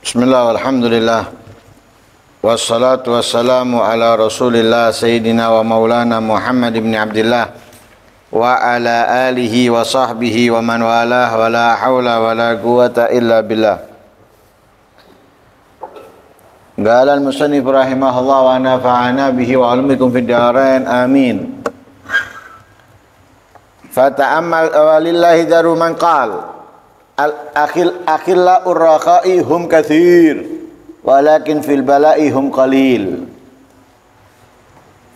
Bismillah, alhamdulillah, wassalatu wassalamu ala rasulillah sayyidina wa maulana Muhammad ibn Abdillah wa ala alihi wa sahbihi wa man walah wa la hawla wa la quwata illa billah. Qala al-musannif rahimahullah wa nafa'ana bihi wa ulumukum fid darain amin. Fata'ammal walillahi daru man qala al-akhilla urraqai hum kathir walakin fil bala'i hum qalil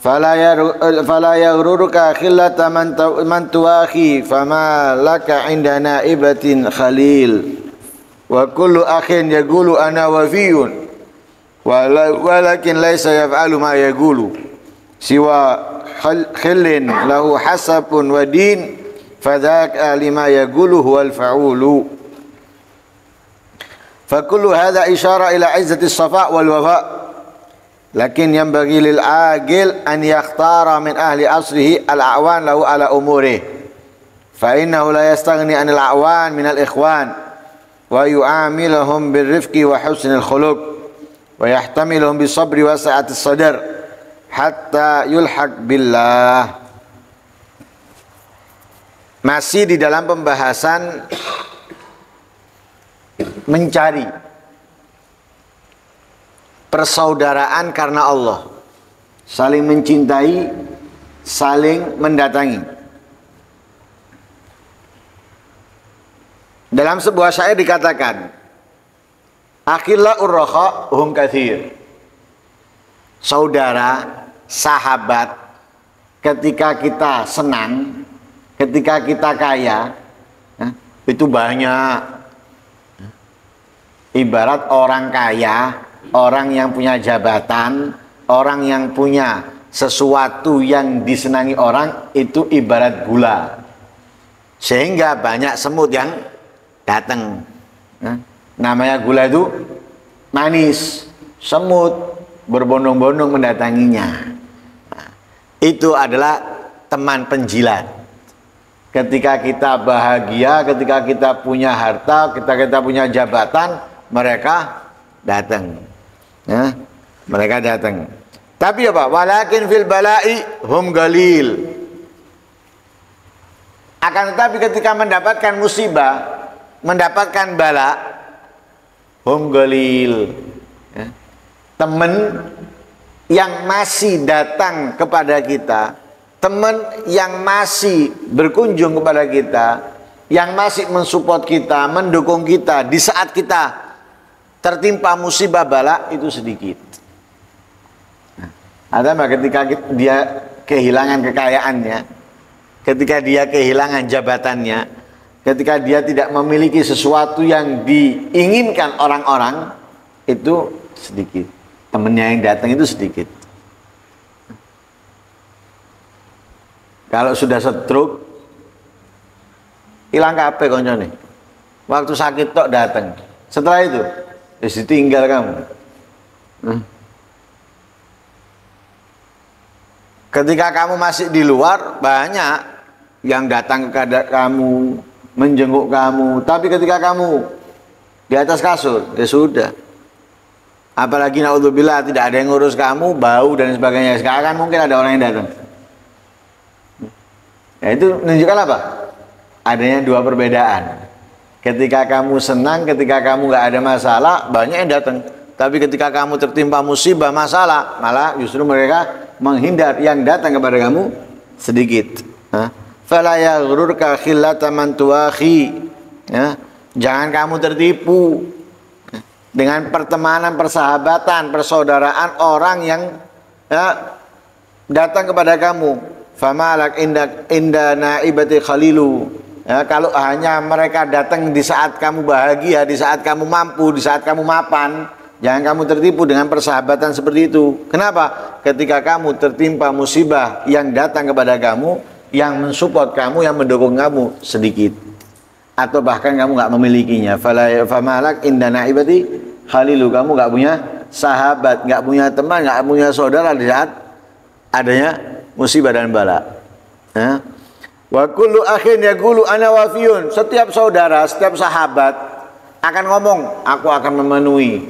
fala yaghruruka akhillata man tuakhi fama laka inda naibatin khalil wa kullu akhin yaqulu ana wafiyun walakin laysa yaf'alu ma yaqulu siwa khillin lahu hasabun wa din fadzaka lima yaqulu huwal fa'ulu. Fakullu hadha isyara ila izzati as-safa wal wafa, lakin yanbaghi lil agil an yakhtara min ahli asrihi al-a'wan lahu ala umurihi fa innahu la yastaghni anil a'wan min al-ikhwan wa yu'amiluhum birrifqi wa husnil khuluq wa yahtamiluhum bisabri wa sa'ati as-sadr hatta yulhaq billah. Masih di dalam pembahasan mencari persaudaraan karena Allah, saling mencintai, saling mendatangi. Dalam sebuah syair dikatakan, akhilla urraqa hum kathir. Saudara, sahabat, ketika kita senang, ketika kita kaya, itu banyak. Ibarat orang kaya, orang yang punya jabatan, orang yang punya sesuatu yang disenangi orang, itu ibarat gula. Sehingga banyak semut yang datang. Namanya gula itu manis, semut berbondong-bondong mendatanginya. Itu adalah teman penjilat. Ketika kita bahagia, ketika kita punya harta, ketika kita punya jabatan, mereka datang. Ya, mereka datang. Tapi apa? Walakin fil bala'i hum galil. Akan tetapi ketika mendapatkan musibah, mendapatkan bala, hum galil. Ya. Teman yang masih datang kepada kita, teman yang masih berkunjung kepada kita, yang masih mensupport kita, mendukung kita di saat kita tertimpa musibah bala, itu sedikit. Nah, ketika dia kehilangan kekayaannya, ketika dia kehilangan jabatannya, ketika dia tidak memiliki sesuatu yang diinginkan orang-orang, itu sedikit. Temannya yang datang itu sedikit. Kalau sudah stroke, hilang kabeh koncone. Waktu sakit tok datang. Setelah itu, ditinggal kamu. Ketika kamu masih di luar, banyak yang datang ke kamu, menjenguk kamu. Tapi ketika kamu di atas kasur, ya sudah. Apalagi naudzubillah tidak ada yang ngurus kamu, bau dan sebagainya. Sekarang mungkin ada orang yang datang. Nah, itu menunjukkan apa? Adanya dua perbedaan. Ketika kamu senang, ketika kamu nggak ada masalah, banyak yang datang. Tapi ketika kamu tertimpa musibah, masalah, malah justru mereka menghindar. Yang datang kepada kamu sedikit. Fala yaghrurka khillata man tuakhi. Jangan kamu tertipu dengan pertemanan, persahabatan, persaudaraan orang yang datang kepada kamu. Famalak inda naibati khalilu. Ya, kalau hanya mereka datang di saat kamu bahagia, di saat kamu mampu, di saat kamu mapan, jangan kamu tertipu dengan persahabatan seperti itu. Kenapa? Ketika kamu tertimpa musibah, yang datang kepada kamu, yang mensupport kamu, yang mendukung kamu sedikit, atau bahkan kamu nggak memilikinya. Famalak inda naibati khalilu. Kamu nggak punya sahabat, nggak punya teman, nggak punya saudara di saat adanya musibah dan bala. Wa kullu akhin yaqulu ana wafiyun. Setiap saudara, setiap sahabat akan ngomong, aku akan memenuhi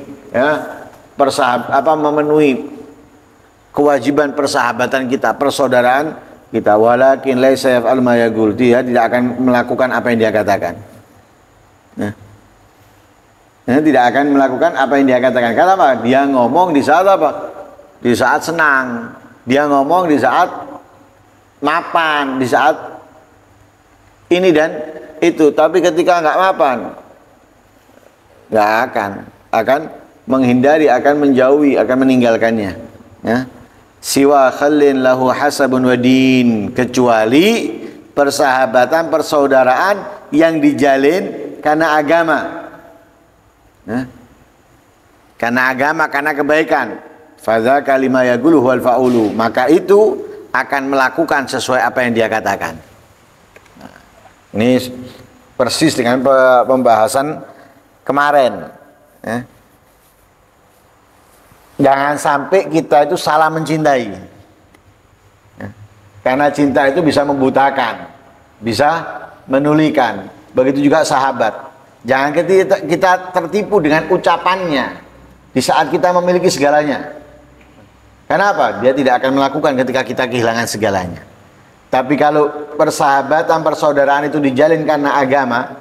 memenuhi kewajiban persahabatan kita, persaudaraan kita. Walakin laisa yaf'al ma yaqul, dia tidak akan melakukan apa yang dia katakan. Tidak akan melakukan apa yang dia katakan. Kenapa? Dia ngomong di saat apa? Di saat senang. Dia ngomong di saat mapan, di saat ini dan itu. Tapi ketika nggak mapan, nggak akan menghindari, akan menjauhi, akan meninggalkannya. Siwa khallin lahu hasabun wadin, kecuali persahabatan, persaudaraan yang dijalin karena agama. Karena agama, karena kebaikan. Fadza kalima yaqulu wal faulu, maka itu akan melakukan sesuai apa yang dia katakan. Ini persis dengan pembahasan kemarin. Jangan sampai kita itu salah mencintai. Karena cinta itu bisa membutakan, bisa menulikan. Begitu juga sahabat. Jangan kita tertipu dengan ucapannya di saat kita memiliki segalanya. Kenapa? Dia tidak akan melakukan ketika kita kehilangan segalanya. Tapi kalau persahabatan, persaudaraan itu dijalin karena agama,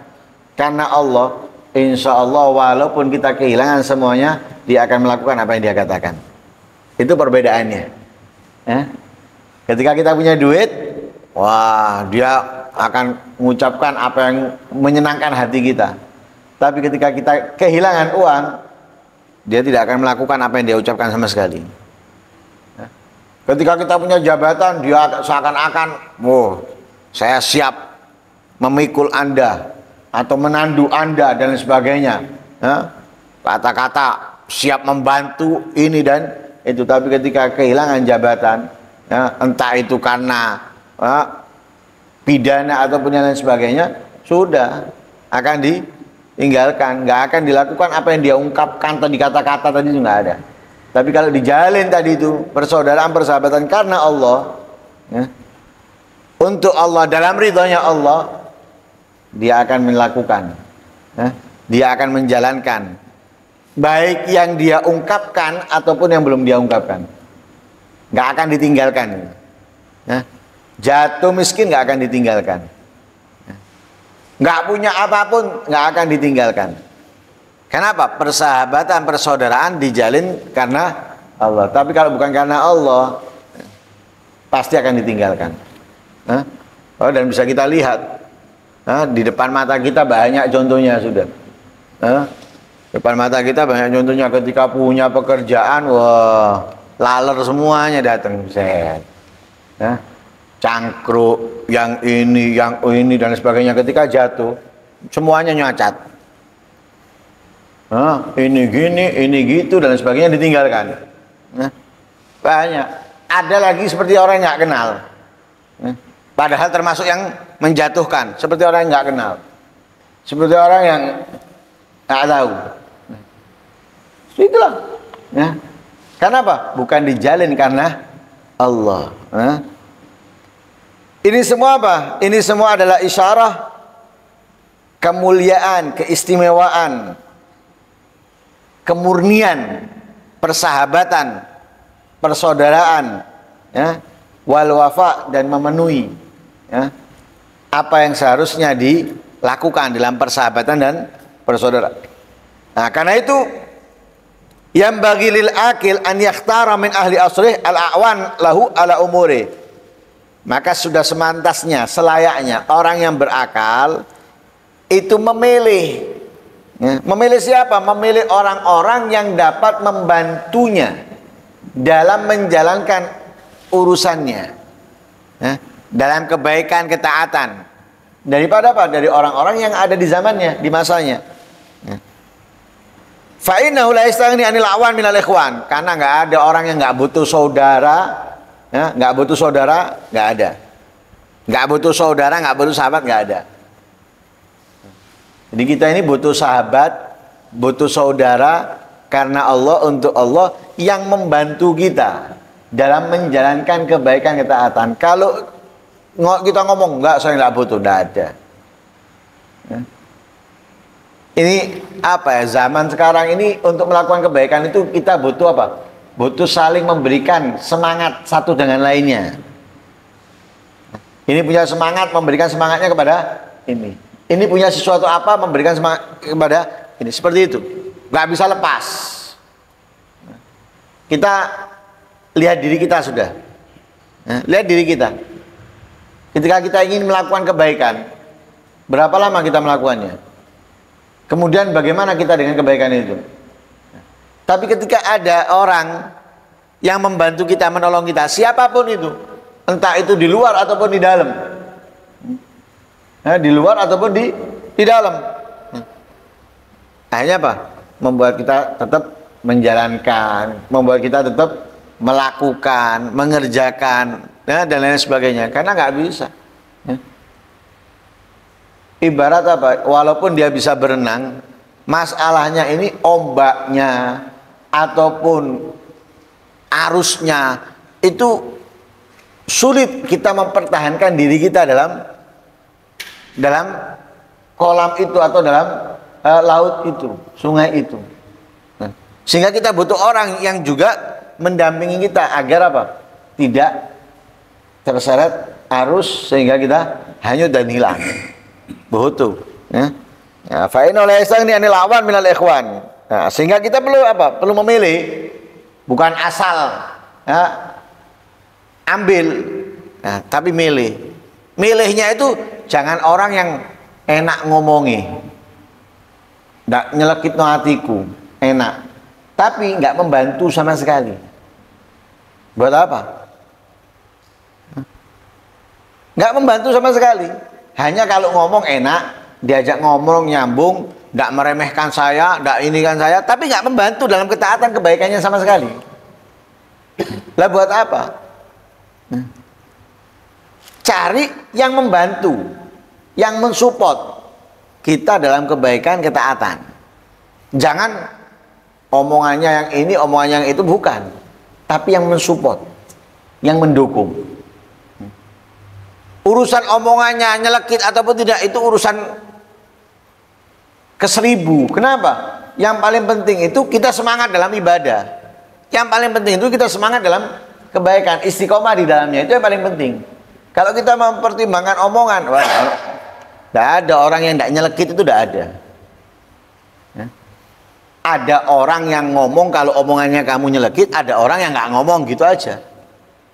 karena Allah, insya Allah walaupun kita kehilangan semuanya, dia akan melakukan apa yang dia katakan. Itu perbedaannya. Ketika kita punya duit, wah, dia akan mengucapkan apa yang menyenangkan hati kita. Tapi ketika kita kehilangan uang, dia tidak akan melakukan apa yang dia ucapkan sama sekali. Ketika kita punya jabatan, dia seakan-akan, saya siap memikul Anda atau menandu Anda dan sebagainya. Kata-kata siap membantu ini dan itu. Tapi ketika kehilangan jabatan, entah itu karena pidana ataupun yang lain sebagainya, sudah akan ditinggalkan, nggak akan dilakukan apa yang dia ungkapkan tadi, kata-kata tadi itu nggak ada. Tapi kalau dijalin tadi itu persaudaraan, persahabatan karena Allah, untuk Allah, dalam ridhonya Allah, dia akan melakukan, dia akan menjalankan, baik yang dia ungkapkan ataupun yang belum dia ungkapkan, nggak akan ditinggalkan. Jatuh miskin nggak akan ditinggalkan, nggak punya apapun nggak akan ditinggalkan. Kenapa? Persahabatan, persaudaraan dijalin karena Allah. Tapi kalau bukan karena Allah, pasti akan ditinggalkan. Dan bisa kita lihat di depan mata kita banyak contohnya sudah. Depan mata kita banyak contohnya, ketika punya pekerjaan, wah, laler semuanya datang, set. Cangkruk, yang ini dan sebagainya, ketika jatuh semuanya nyacat. Ini gini, ini gitu dan sebagainya, ditinggalkan. Banyak. Ada lagi seperti orang yang nggak kenal. Padahal termasuk yang menjatuhkan, seperti orang yang nggak kenal, seperti orang yang nggak tahu. Itulah. Kenapa? Bukan dijalin karena Allah. Ini semua apa? Ini semua adalah isyarah kemuliaan, keistimewaan, kemurnian persahabatan, persaudaraan, wal wafa, dan memenuhi apa yang seharusnya dilakukan dalam persahabatan dan persaudaraan. Nah, karena itu yang bagi lil akil an yakhtara min ahli asrih al awan lahu ala umuri. Maka sudah semantasnya, selayaknya orang yang berakal itu memilih. Memilih siapa? Memilih orang-orang yang dapat membantunya dalam menjalankan urusannya, dalam kebaikan, ketaatan. Daripada apa? Dari orang-orang yang ada di zamannya, di masanya. Fa innahu la yastaghni 'anil awan minal ikhwan. Karena nggak ada orang yang nggak butuh saudara, nggak butuh saudara, nggak ada. Nggak butuh saudara, nggak butuh sahabat, nggak ada. Jadi kita ini butuh sahabat, butuh saudara karena Allah, untuk Allah yang membantu kita dalam menjalankan kebaikan, ketaatan. Kalau kita ngomong enggak, saya enggak butuh, enggak ada. Ini apa ya, zaman sekarang ini untuk melakukan kebaikan itu kita butuh apa? Butuh saling memberikan semangat satu dengan lainnya. Ini punya semangat, memberikan semangatnya kepada ini. Ini punya sesuatu apa, memberikan semangat kepada ini. Seperti itu. Nggak bisa lepas. Kita lihat diri kita sudah. Lihat diri kita. Ketika kita ingin melakukan kebaikan, berapa lama kita melakukannya? Kemudian bagaimana kita dengan kebaikan itu? Tapi ketika ada orang yang membantu kita, menolong kita, siapapun itu, entah itu di luar ataupun di dalam, di luar ataupun di dalam, akhirnya apa? Membuat kita tetap menjalankan, membuat kita tetap melakukan, mengerjakan, dan lain sebagainya. Karena nggak bisa. Ibarat apa? Walaupun dia bisa berenang, masalahnya ini ombaknya ataupun arusnya itu sulit kita mempertahankan diri kita dalam kolam itu atau dalam laut itu, sungai itu. Sehingga kita butuh orang yang juga mendampingi kita agar apa? Tidak terseret arus sehingga kita hanyut dan hilang. Butuh, ya. Fa'in oleh sang ini lawan minal ikhwan. Nah, sehingga kita perlu apa? Perlu memilih, bukan asal, ya, ambil, nah, tapi milih. Milihnya itu jangan orang yang enak ngomongi, nggak nyelekit no hatiku, enak, tapi nggak membantu sama sekali. Buat apa? Nggak membantu sama sekali. Hanya kalau ngomong enak, diajak ngomong nyambung, nggak meremehkan saya, nggak ini kan saya, tapi nggak membantu dalam ketaatan kebaikannya sama sekali. Lah buat apa? Cari yang membantu, yang mensupport kita dalam kebaikan ketaatan. Jangan omongannya yang ini, omongannya yang itu, bukan, tapi yang mensupport, yang mendukung. Urusan omongannya nyelekit ataupun tidak itu urusan ke-1000. Kenapa? Yang paling penting itu kita semangat dalam ibadah. Yang paling penting itu kita semangat dalam kebaikan, istiqomah di dalamnya, itu yang paling penting. Kalau kita mempertimbangkan omongan, wah, tidak ada orang yang tidak nyelekit, itu tidak ada. Ya. Ada orang yang ngomong kalau omongannya kamu nyelekit, ada orang yang nggak ngomong gitu aja.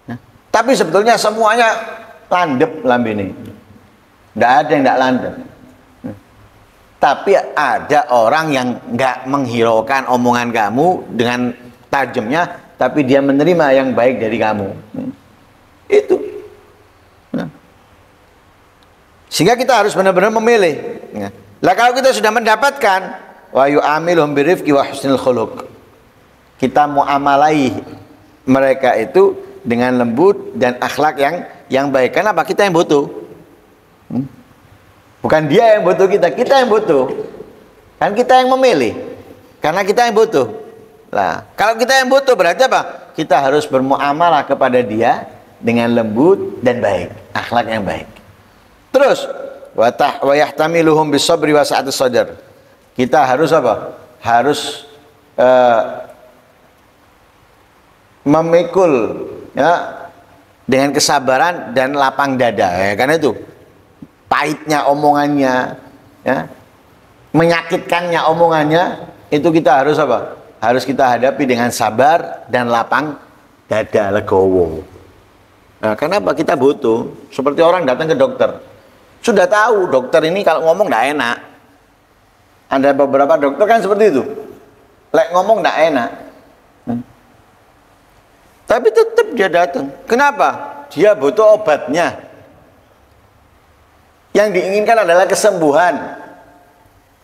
Ya. Tapi sebetulnya semuanya landep lambene. Tidak ada yang tidak landep. Tapi ada orang yang nggak menghiraukan omongan kamu dengan tajamnya, tapi dia menerima yang baik dari kamu. Itu. Sehingga kita harus benar-benar memilih. Lah kalau kita sudah mendapatkan wa yu'amilhum birifqi wa husnil khuluq, kita muamalai mereka itu dengan lembut dan akhlak yang baik. Kenapa? Kita yang butuh. Bukan dia yang butuh kita yang butuh. Kan kita yang memilih. Karena kita yang butuh. Nah, kalau kita yang butuh berarti apa? Kita harus bermuamalah kepada dia dengan lembut dan baik, akhlak yang baik. Terus wa yahtamiluhum bisabri wa sa'atis sadr. Kita harus apa? Harus memikul, ya, dengan kesabaran dan lapang dada, ya, karena itu pahitnya omongannya, ya, menyakitkannya omongannya, itu kita harus apa? Harus kita hadapi dengan sabar dan lapang dada, legowo. Nah, kenapa? Kita butuh. Seperti orang datang ke dokter, sudah tahu dokter ini kalau ngomong tidak enak. Ada beberapa dokter kan seperti itu, lek ngomong tidak enak. Tapi tetap dia datang. Kenapa? Dia butuh obatnya. Yang diinginkan adalah kesembuhan.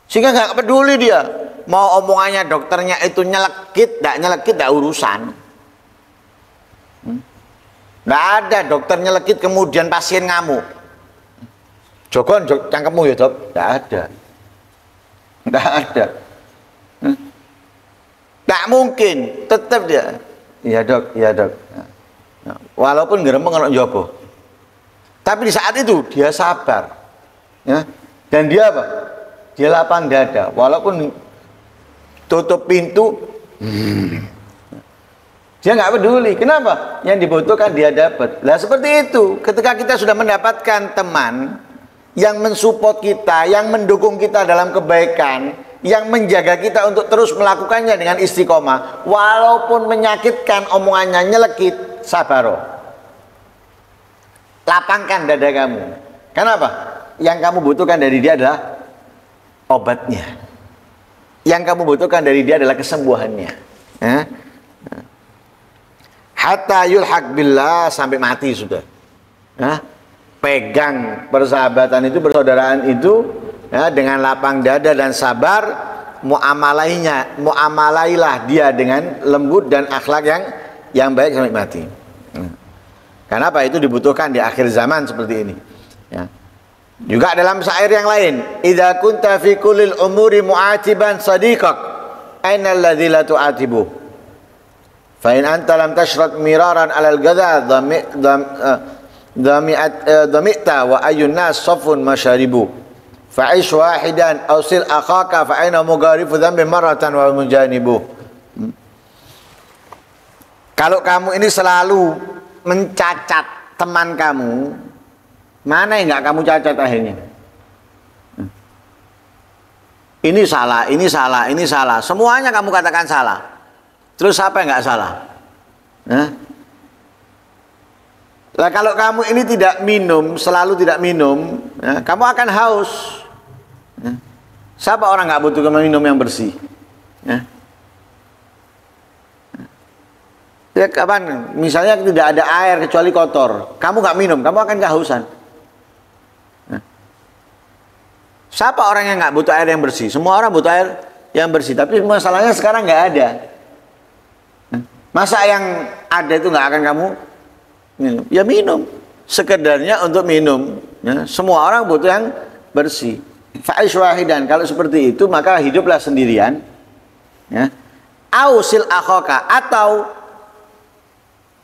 Sehingga nggak peduli dia mau omongannya dokternya itu nyelekit, tidak urusan. Nggak ada dokter nyelekit kemudian pasien ngamuk. Jogon cangkemmu ya dok? Nggak ada. Nggak ada. Nggak mungkin. Tetap dia. Iya dok, iya dok. Nah, walaupun geremeng kalau njobo, tapi di saat itu dia sabar, ya, dan dia apa? dia lapang dada, walaupun tutup pintu, dia nggak peduli. Kenapa? Yang dibutuhkan dia dapat. Lah seperti itu. Ketika kita sudah mendapatkan teman yang mensupport kita, yang mendukung kita dalam kebaikan, yang menjaga kita untuk terus melakukannya dengan istiqomah, walaupun menyakitkan, omongannya nyelekit, sabaro. Lapangkan dada kamu. Kenapa? Yang kamu butuhkan dari dia adalah obatnya. Yang kamu butuhkan dari dia adalah kesembuhannya. Hatta yulhaq billah, sampai mati sudah. Pegang persahabatan itu, persaudaraan itu, dengan lapang dada dan sabar, muamalailah dia dengan lembut dan akhlak yang baik sampai mati. Kenapa? Itu dibutuhkan di akhir zaman seperti ini. Juga dalam syair yang lain, idza kunta fi kullil umuri mu'atiban sadiqak, aina alladzi la tu'atibu? Fa in anta lam tashrat miraran 'alal gadha dhami'ta wa ayyun nas safun masyaribu. Fa'ish wahidan aw sil akhaka fa aina mugharifu dhanbi maratan wa mujanibu. Kalau kamu ini selalu mencacat teman kamu, mana yang nggak kamu cacat akhirnya? Ini salah, ini salah, ini salah. Semuanya kamu katakan salah. Terus siapa yang nggak salah? Nah, kalau kamu ini tidak minum, selalu tidak minum, kamu akan haus. Siapa orang nggak butuh minum yang bersih? Ya kapan? Misalnya tidak ada air kecuali kotor, kamu nggak minum, kamu akan kehausan. Siapa orang yang nggak butuh air yang bersih? Semua orang butuh air yang bersih, tapi masalahnya sekarang nggak ada. Masa yang ada itu nggak akan kamu minum? Ya minum, sekedarnya untuk minum. Semua orang butuh yang bersih. Fa'ish wahidan, kalau seperti itu maka hiduplah sendirian. Ausil akhaka, atau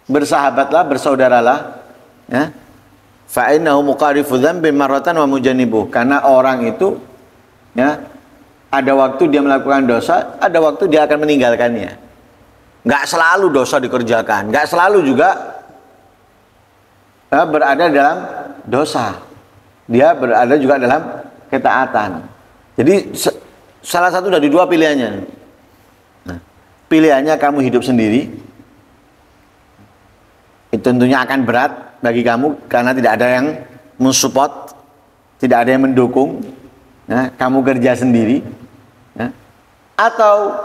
bersahabatlah, bersaudaralah. Fa'innahu muqarifu dzambin marratan wa mujanibuh. Karena orang itu ada waktu dia melakukan dosa, ada waktu dia akan meninggalkannya. Nggak selalu dosa dikerjakan, nggak selalu juga berada dalam dosa. Dia berada juga dalam ketaatan. Jadi salah satu dari dua pilihannya. Pilihannya kamu hidup sendiri, itu tentunya akan berat bagi kamu karena tidak ada yang mensupport, tidak ada yang mendukung. Kamu kerja sendiri, atau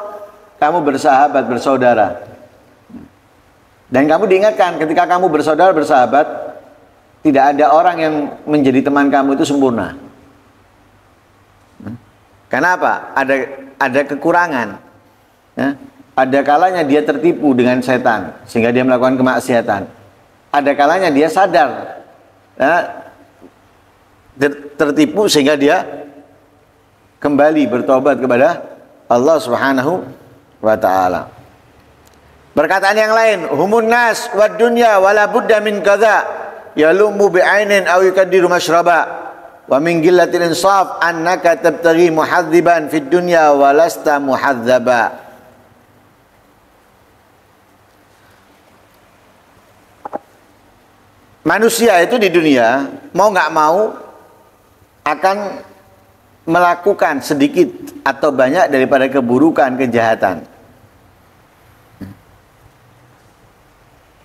kamu bersahabat, bersaudara. Dan kamu diingatkan ketika kamu bersaudara, bersahabat, tidak ada orang yang menjadi teman kamu itu sempurna. Kenapa? Ada kekurangan. Ada kalanya dia tertipu dengan setan sehingga dia melakukan kemaksiatan. Ada kalanya dia sadar tertipu sehingga dia kembali bertobat kepada Allah Subhanahu wa ta'ala. Perkataan yang lain, humun nas wad dunya wala budda min kadza yalumu bi'ainin aw yukaddiru masyraba wa min gillatil insaf annaka tabtaghi muhadziban fid dunya wa lasta muhadzaba. Manusia itu di dunia mau nggak mau akan melakukan sedikit atau banyak daripada keburukan, kejahatan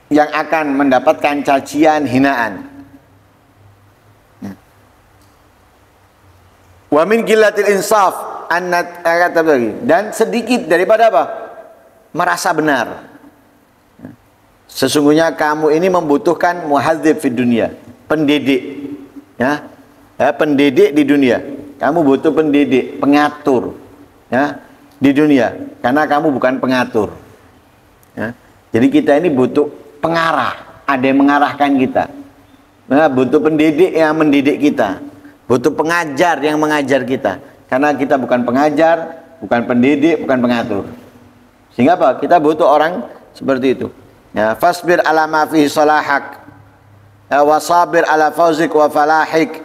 yang akan mendapatkan cacian, hinaan. Wa min gillatil insaf dan sedikit daripada apa? Merasa benar. Sesungguhnya kamu ini membutuhkan muhadzib fid dunia, pendidik, pendidik di dunia. Kamu butuh pendidik, pengatur, di dunia, karena kamu bukan pengatur. Jadi kita ini butuh pengarah, ada yang mengarahkan kita. Butuh pendidik yang mendidik kita, butuh pengajar yang mengajar kita, karena kita bukan pengajar, bukan pendidik, bukan pengatur. Sehingga apa? Kita butuh orang seperti itu. Fasbir ala ma fihi salahak, wasabir ala fawzik wa falahik,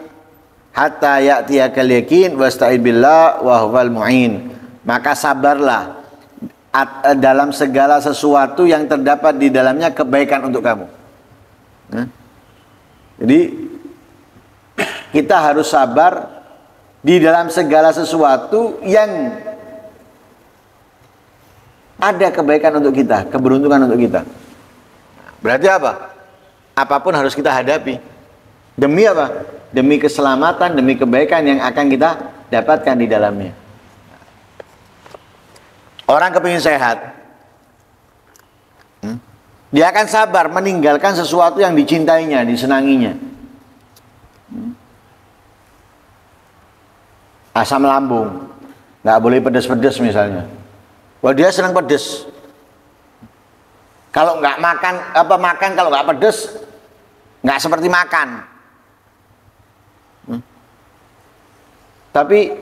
hatta ya'tiyakal yaqin wasta'id billah wa huwal mu'in. Maka sabarlah dalam segala sesuatu yang terdapat di dalamnya kebaikan untuk kamu. Jadi kita harus sabar di dalam segala sesuatu yang ada kebaikan untuk kita, keberuntungan untuk kita. Berarti apa? Apapun harus kita hadapi. Demi apa? Demi keselamatan, demi kebaikan yang akan kita dapatkan di dalamnya. Orang kepingin sehat, dia akan sabar meninggalkan sesuatu yang dicintainya, disenanginya. Asam lambung, nggak boleh pedas-pedas misalnya. Wah, dia senang pedas. Kalau nggak makan kalau nggak pedas, nggak seperti makan. Tapi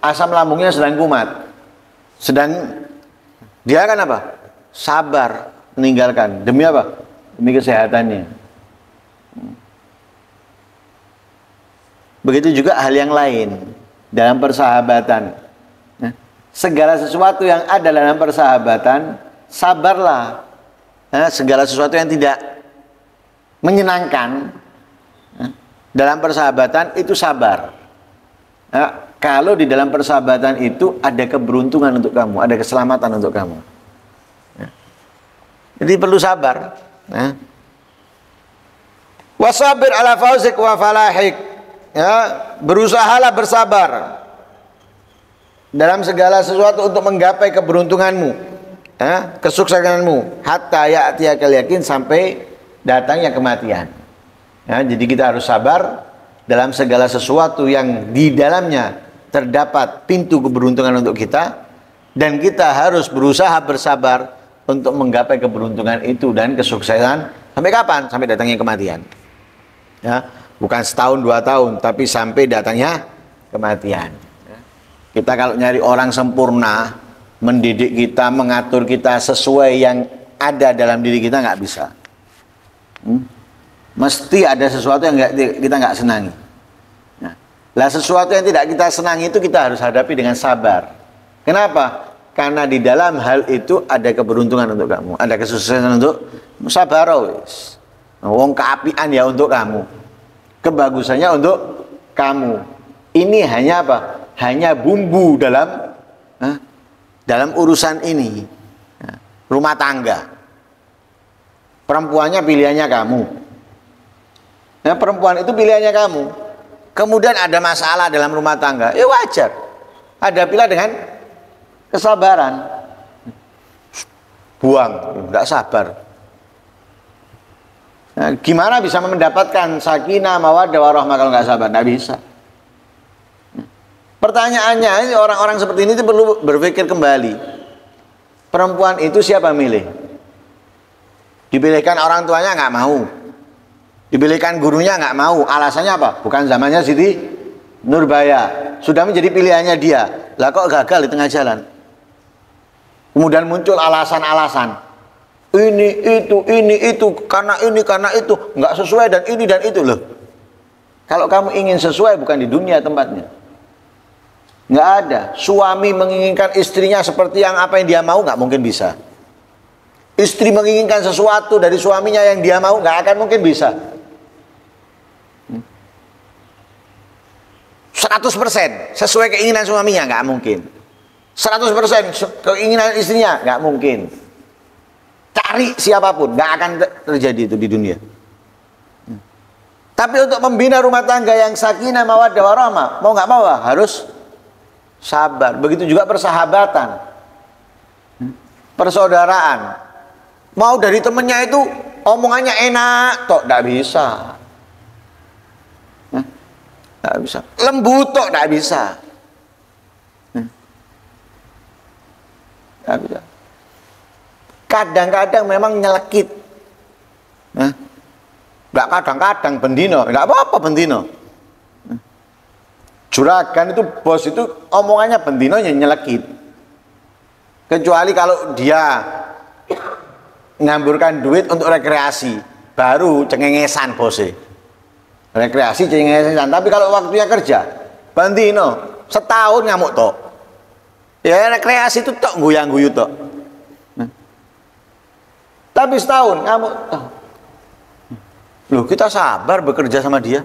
asam lambungnya sedang kumat, dia kan apa? Sabar meninggalkan. Demi apa? Demi kesehatannya. Begitu juga hal yang lain dalam persahabatan. Segala sesuatu yang ada dalam persahabatan, sabarlah. Segala sesuatu yang tidak menyenangkan dalam persahabatan itu sabar. Kalau di dalam persahabatan itu ada keberuntungan untuk kamu, ada keselamatan untuk kamu. Jadi perlu sabar. Wasabir ala fauzik wa falahik. Berusahalah bersabar dalam segala sesuatu untuk menggapai keberuntunganmu, kesuksesanmu, hatta ya'tiyakal yaqin, sampai datangnya kematian. Jadi kita harus sabar dalam segala sesuatu yang di dalamnya terdapat pintu keberuntungan untuk kita, dan kita harus berusaha bersabar untuk menggapai keberuntungan itu dan kesuksesan. Sampai kapan? Sampai datangnya kematian. Bukan setahun 2 tahun, tapi sampai datangnya kematian. Kita kalau nyari orang sempurna, mendidik kita, mengatur kita sesuai yang ada dalam diri kita, nggak bisa. Mesti ada sesuatu yang kita nggak senangi. Nah, sesuatu yang tidak kita senangi itu kita harus hadapi dengan sabar. Kenapa? Karena di dalam hal itu ada keberuntungan untuk kamu, ada kesuksesan untuk musabarawis. Wong keapian ya untuk kamu, kebagusannya untuk kamu. Ini hanya apa? Hanya bumbu dalam urusan ini. Rumah tangga. Perempuannya pilihannya kamu. Perempuan itu pilihannya kamu. Kemudian ada masalah dalam rumah tangga, ya wajar. Hadapilah dengan kesabaran. Buang, nggak sabar. Gimana bisa mendapatkan sakinah, mawaddah, warahmah kalau nggak sabar? Nggak bisa. Pertanyaannya, orang-orang seperti ini perlu berpikir kembali. Perempuan itu siapa milih? Dipilihkan orang tuanya nggak mau, dipilihkan gurunya nggak mau. Alasannya apa? Bukan zamannya Siti Nurbaya, sudah menjadi pilihannya dia. Lah kok gagal di tengah jalan? Kemudian muncul alasan-alasan. Ini itu, karena itu nggak sesuai, dan ini dan itu. Loh, kalau kamu ingin sesuai, bukan di dunia tempatnya. Nggak ada. Suami menginginkan istrinya seperti apa yang dia mau, nggak mungkin bisa. Istri menginginkan sesuatu dari suaminya yang dia mau, nggak akan mungkin bisa. 100% sesuai keinginan suaminya, nggak mungkin. 100% keinginan istrinya, nggak mungkin. Cari siapapun, nggak akan terjadi itu di dunia. Tapi untuk membina rumah tangga yang sakinah, mawaddah, warahmah, mau nggak mau harus sabar. Begitu juga persahabatan, persaudaraan. Mau dari temennya itu omongannya enak, tok nggak bisa. Nggak bisa. Lembut tok nggak bisa. Nggak bisa. Kadang-kadang memang nyelekit. Nggak kadang-kadang, bendino. Nggak apa-apa bendino. Juragan itu, bos itu omongannya bendinonya nyelekit. Kecuali kalau dia ngamburkan duit untuk rekreasi, baru cengengesan bosnya. rekreasi cengengesan. Tapi kalau waktunya kerja, bandino setahun ngamuk tok. Ya rekreasi itu tok guyang-guyu tok. Tapi setahun ngamuk tok. Loh, kita sabar bekerja sama dia.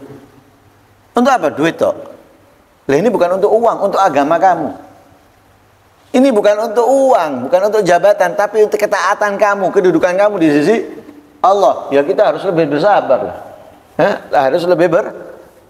Untuk apa? Duit tok. Lah ini bukan untuk uang, untuk agama kamu. Ini bukan untuk uang, bukan untuk jabatan, tapi untuk ketaatan kamu, kedudukan kamu di sisi Allah. Ya kita harus lebih bersabar. Harus lebih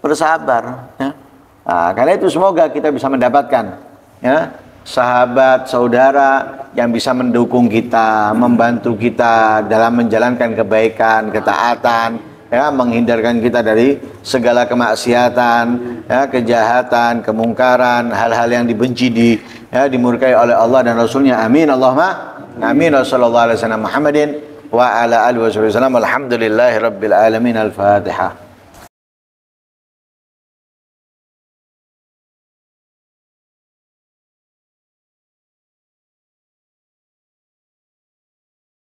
bersabar. Ya. Nah, karena itu semoga kita bisa mendapatkan ya, sahabat, saudara yang bisa mendukung kita, membantu kita dalam menjalankan kebaikan, ketaatan, ya, menghindarkan kita dari segala kemaksiatan, ya, kejahatan, kemungkaran, hal-hal yang dibenci, dimurkai oleh Allah dan Rasulnya. Amin Allahumma amin. Wassallallahu alaihi wasallam Muhammadin wa ala alihi wasallam. Alhamdulillahi rabbil alamin. Al-Fatihah.